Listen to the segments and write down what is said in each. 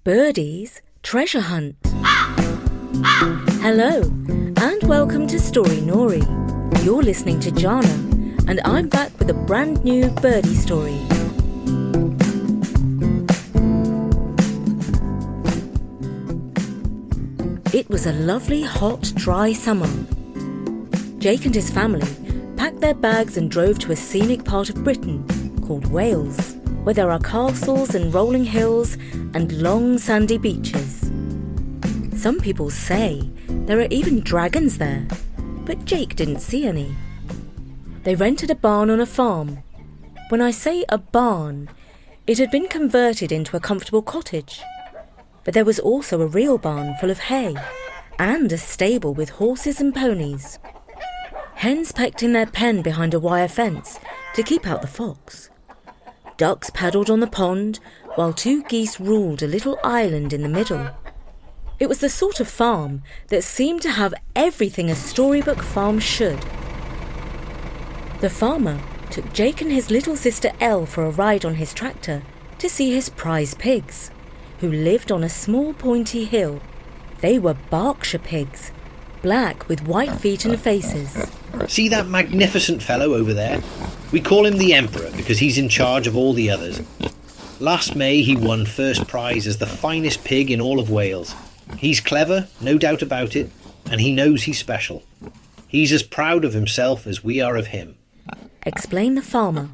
Birdie's Treasure Hunt. Hello, and welcome to Story Nori. You're listening to Jana, and I'm back with a brand new Birdie story. It was a lovely, hot, dry summer. Jake and his family packed their bags and drove to a scenic part of Britain called Wales, where there are castles and rolling hills and long sandy beaches. Some people say there are even dragons there, but Jake didn't see any. They rented a barn on a farm. When I say a barn, it had been converted into a comfortable cottage. But there was also a real barn full of hay and a stable with horses and ponies. Hens pecked in their pen behind a wire fence to keep out the fox. Ducks paddled on the pond, while 2 geese ruled a little island in the middle. It was the sort of farm that seemed to have everything a storybook farm should. The farmer took Jake and his little sister Elle for a ride on his tractor to see his prize pigs, who lived on a small pointy hill. They were Berkshire pigs, black with white feet and faces. See that magnificent fellow over there? We call him the Emperor because he's in charge of all the others. Last May he won first prize as the finest pig in all of Wales. He's clever, no doubt about it, and he knows he's special. He's as proud of himself as we are of him, explained the farmer.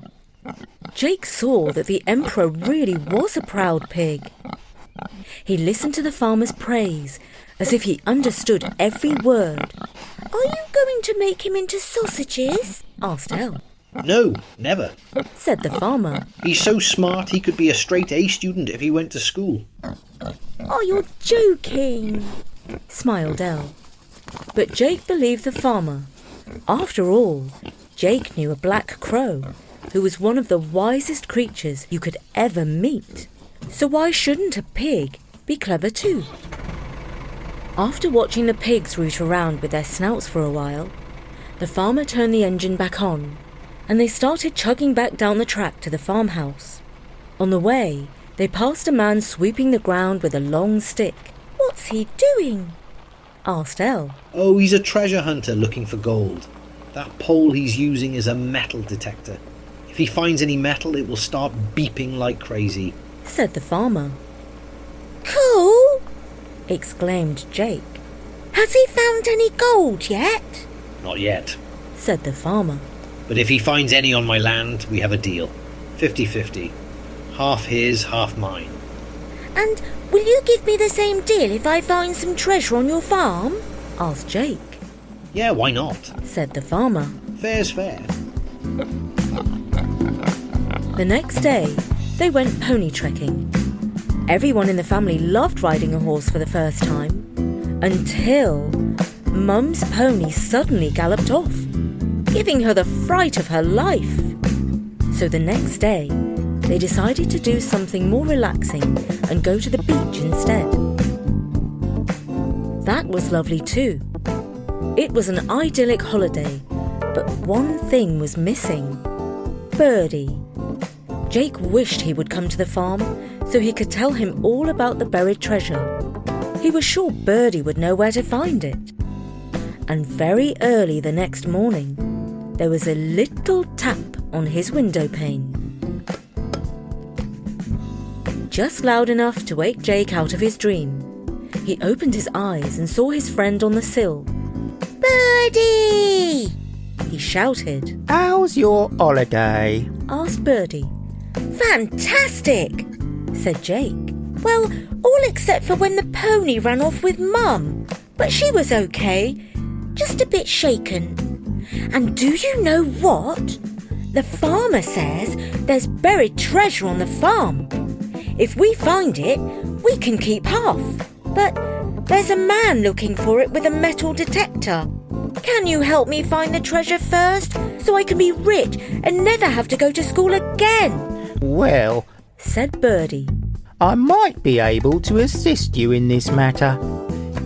Jake saw that the Emperor really was a proud pig. He listened to the farmer's praise as if he understood every word. "Are you going to make him into sausages?" asked Elle. "No, never," said the farmer. "He's so smart he could be a straight A student if he went to school." "Oh, you're joking," smiled Elle. But Jake believed the farmer. After all, Jake knew a black crow, who was one of the wisest creatures you could ever meet. So why shouldn't a pig be clever too? After watching the pigs root around with their snouts for a while, the farmer turned the engine back on, and they started chugging back down the track to the farmhouse. On the way, they passed a man sweeping the ground with a long stick. "What's he doing?" asked Elle. "Oh, he's a treasure hunter looking for gold. That pole he's using is a metal detector. If he finds any metal, it will start beeping like crazy," said the farmer. "Cool!" exclaimed Jake. "Has he found any gold yet?" "Not yet," said the farmer. "But if he finds any on my land, we have a deal. 50-50. Half his, half mine." "And will you give me the same deal if I find some treasure on your farm?" asked Jake. "Yeah, why not?" said the farmer. "Fair's fair." The next day, they went pony trekking. Everyone in the family loved riding a horse for the first time, until Mum's pony suddenly galloped off, giving her the fright of her life. So the next day, they decided to do something more relaxing and go to the beach instead. That was lovely too. It was an idyllic holiday, but one thing was missing: Birdie. Jake wished he would come to the farm so he could tell him all about the buried treasure. He was sure Birdie would know where to find it. And very early the next morning, there was a little tap on his window pane. Just loud enough to wake Jake out of his dream. He opened his eyes and saw his friend on the sill. "Birdie!" he shouted. "How's your holiday?" asked Birdie. "Fantastic!" said Jake. "Well, all except for when the pony ran off with Mum. But she was okay, just a bit shaken. And do you know what? The farmer says there's buried treasure on the farm. If we find it, we can keep half. But there's a man looking for it with a metal detector. Can you help me find the treasure first, so I can be rich and never have to go to school again?" "Well," said Birdie, "I might be able to assist you in this matter.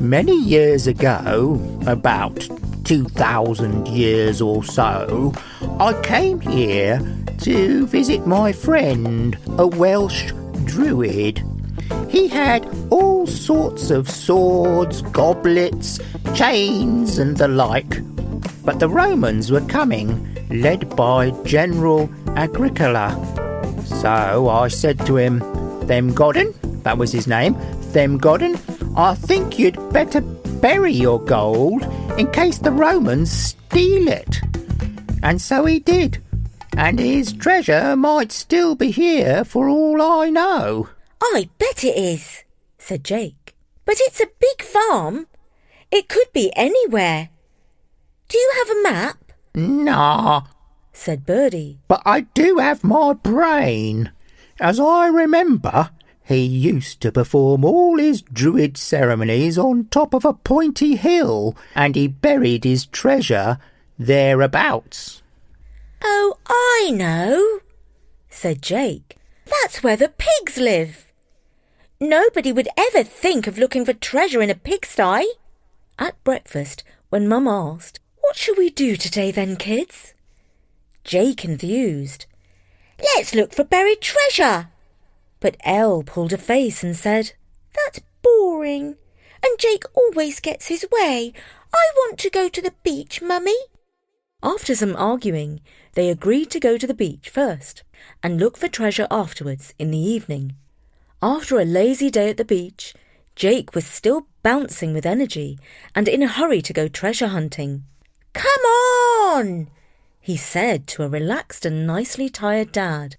Many years ago, about 2,000 years or so, I came here to visit my friend, a Welsh druid. He had all sorts of swords, goblets, chains and the like. But the Romans were coming, led by General Agricola. So I said to him, "Themgodden," that was his name, "Themgodden, I think you'd better bury your gold in case the Romans steal it." And so he did. And his treasure might still be here for all I know. I bet it is, said Jake. But it's a big farm. It could be anywhere. Do you have a map? Nah, said Birdie. but I do have my brain. As I remember, he used to perform all his druid ceremonies on top of a pointy hill, and he buried his treasure thereabouts. Oh, I know, said Jake. That's where the pigs live. Nobody would ever think of looking for treasure in a pigsty. At breakfast, when Mum asked, "What shall we do today then, kids?" Jake enthused. "Let's look for buried treasure." But Elle pulled a face and said, "That's boring. And Jake always gets his way. I want to go to the beach, Mummy." After some arguing, they agreed to go to the beach first and look for treasure afterwards in the evening. After a lazy day at the beach, Jake was still bouncing with energy and in a hurry to go treasure hunting. "Come on," he said to a relaxed and nicely tired Dad.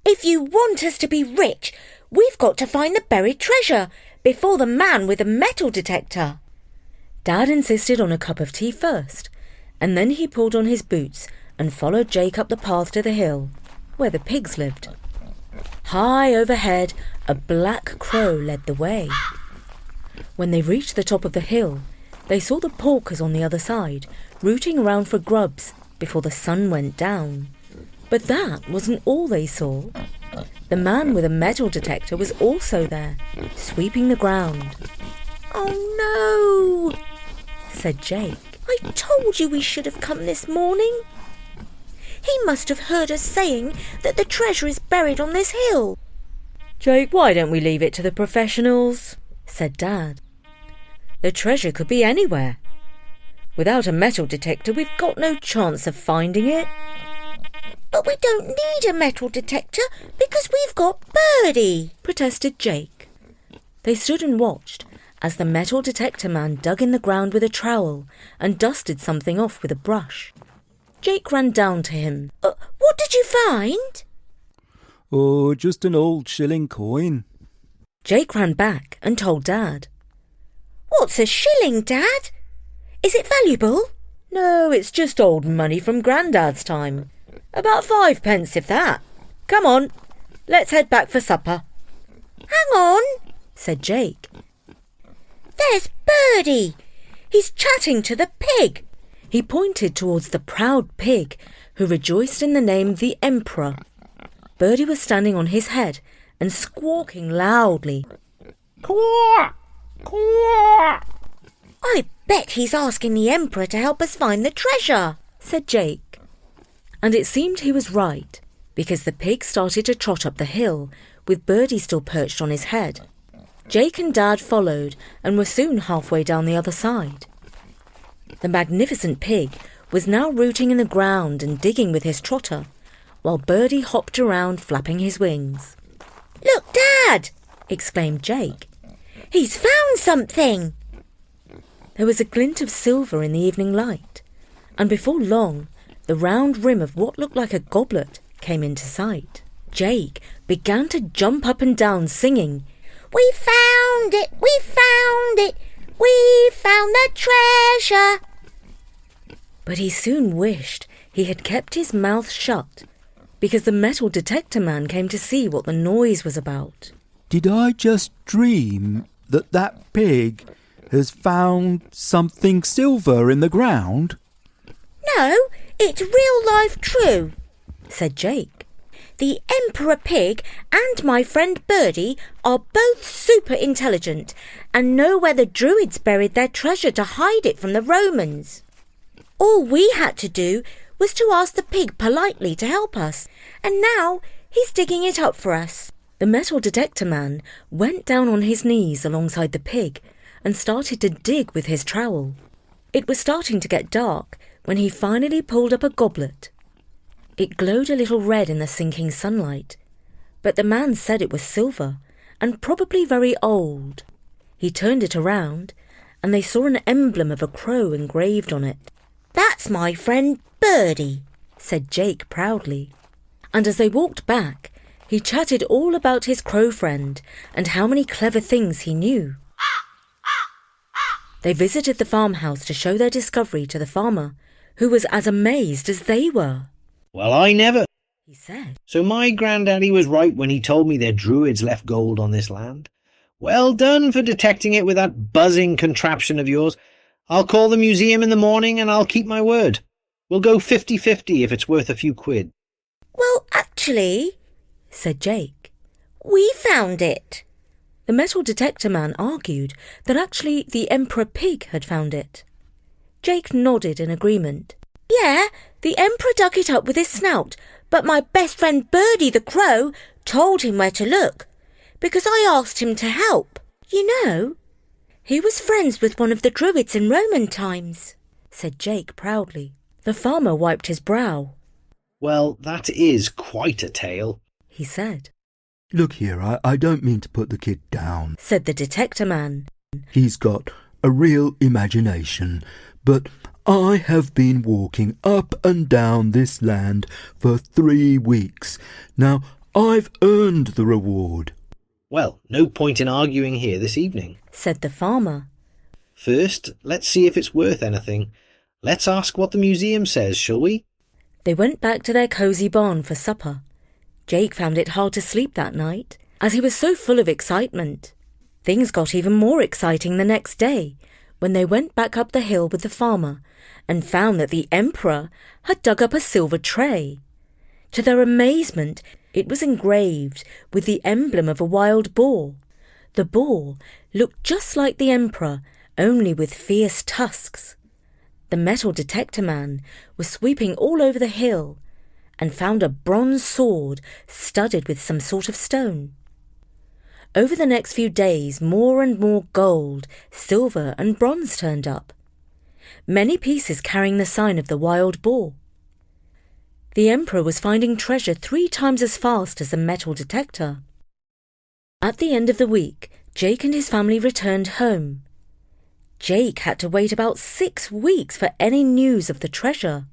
"If you want us to be rich, we've got to find the buried treasure before the man with the metal detector." Dad insisted on a cup of tea first, and then he pulled on his boots and followed Jake up the path to the hill, where the pigs lived. High overhead, a black crow led the way. When they reached the top of the hill, they saw the porkers on the other side, rooting around for grubs before the sun went down. But that wasn't all they saw. The man with a metal detector was also there, sweeping the ground. "Oh no," said Jake. "I told you we should have come this morning. He must have heard us saying that the treasure is buried on this hill." "Jake, why don't we leave it to the professionals?" said Dad. "The treasure could be anywhere. Without a metal detector, we've got no chance of finding it." "But we don't need a metal detector because we've got Birdie," protested Jake. They stood and watched as the metal detector man dug in the ground with a trowel and dusted something off with a brush. Jake ran down to him. What did you find?" "Oh, just an old shilling coin." Jake ran back and told Dad. "What's a shilling, Dad? Is it valuable?" "No, it's just old money from Grandad's time. About 5 pence, if that. Come on, let's head back for supper." "Hang on," said Jake. "There's Birdie. He's chatting to the pig." He pointed towards the proud pig, who rejoiced in the name the Emperor. Birdie was standing on his head and squawking loudly. Quack! Quack! "I bet he's asking the Emperor to help us find the treasure," said Jake. And it seemed he was right, because the pig started to trot up the hill, with Birdie still perched on his head. Jake and Dad followed and were soon halfway down the other side. The magnificent pig was now rooting in the ground and digging with his trotter, while Birdie hopped around flapping his wings. "Look, Dad!" exclaimed Jake. "He's found something!" There was a glint of silver in the evening light, and before long the round rim of what looked like a goblet came into sight. Jake began to jump up and down singing, "We found it! We found it! We found the treasure!" But he soon wished he had kept his mouth shut, because the metal detector man came to see what the noise was about. Did I just dream that pig has found something silver in the ground? "No, it's real life true," said Jake. "The Emperor Pig and my friend Birdie are both super intelligent and know where the Druids buried their treasure to hide it from the Romans. All we had to do was to ask the pig politely to help us, and now he's digging it up for us." The metal detector man went down on his knees alongside the pig and started to dig with his trowel. It was starting to get dark when he finally pulled up a goblet. It glowed a little red in the sinking sunlight, but the man said it was silver and probably very old. He turned it around and they saw an emblem of a crow engraved on it. "That's my friend Birdie," said Jake proudly. And as they walked back, he chatted all about his crow friend and how many clever things he knew. They visited the farmhouse to show their discovery to the farmer, who was as amazed as they were. "Well, I never," he said. "So my granddaddy was right when he told me their druids left gold on this land. Well done for detecting it with that buzzing contraption of yours. I'll call the museum in the morning and I'll keep my word. We'll go 50-50 if it's worth a few quid." "Well, actually," said Jake, "we found it." The metal detector man argued that actually the Emperor Pig had found it. Jake nodded in agreement. "Yeah, the Emperor dug it up with his snout, but my best friend Birdie the Crow told him where to look, because I asked him to help. You know, he was friends with one of the druids in Roman times," said Jake proudly. The farmer wiped his brow. "Well, that is quite a tale," he said. Look here, I don't mean to put the kid down, said the detector man. He's got a real imagination, but I have been walking up and down this land for 3 weeks. Now, I've earned the reward. "Well, no point in arguing here this evening," said the farmer. "First, let's see if it's worth anything. Let's ask what the museum says, shall we?" They went back to their cosy barn for supper. Jake found it hard to sleep that night, as he was so full of excitement. Things got even more exciting the next day, when they went back up the hill with the farmer and found that the Emperor had dug up a silver tray. To their amazement, it was engraved with the emblem of a wild boar. The boar looked just like the Emperor, only with fierce tusks. The metal detector man was sweeping all over the hill and found a bronze sword studded with some sort of stone. Over the next few days, more and more gold, silver and bronze turned up, many pieces carrying the sign of the wild boar. The Emperor was finding treasure 3 times as fast as the metal detector. At the end of the week, Jake and his family returned home. Jake had to wait about 6 weeks for any news of the treasure.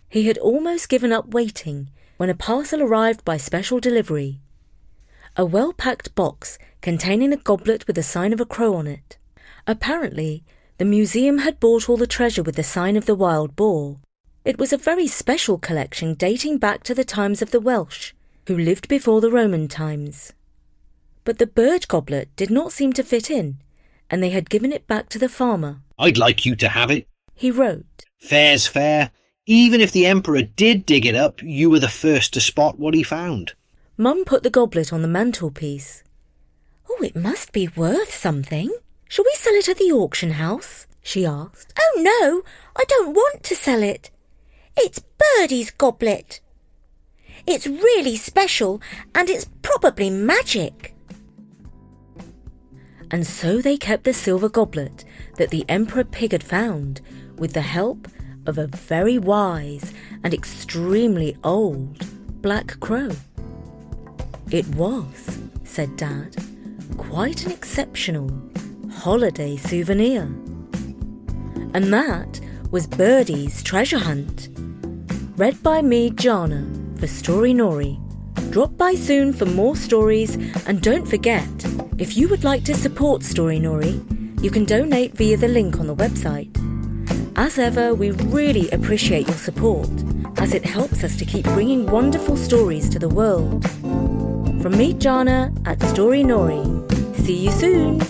He had almost given up waiting when a parcel arrived by special delivery. A well-packed box containing a goblet with the sign of a crow on it. Apparently, the museum had bought all the treasure with the sign of the wild boar. It was a very special collection dating back to the times of the Welsh, who lived before the Roman times. But the bird goblet did not seem to fit in, and they had given it back to the farmer. "I'd like you to have it," he wrote. "Fair's fair. Even if the Emperor did dig it up, you were the first to spot what he found." Mum put the goblet on the mantelpiece. "Oh, it must be worth something. Shall we sell it at the auction house?" she asked. "Oh no, I don't want to sell it. It's Birdie's goblet. It's really special and it's probably magic." And so they kept the silver goblet that the Emperor Pig had found with the help of a very wise and extremely old black crow. "It was," said Dad, "quite an exceptional holiday souvenir." And that was Birdie's Treasure Hunt. Read by me, Jana, for Story Nori. Drop by soon for more stories, and don't forget, if you would like to support Story Nori, you can donate via the link on the website. As ever, we really appreciate your support, as it helps us to keep bringing wonderful stories to the world. From me, Jana, at Story Nori. See you soon!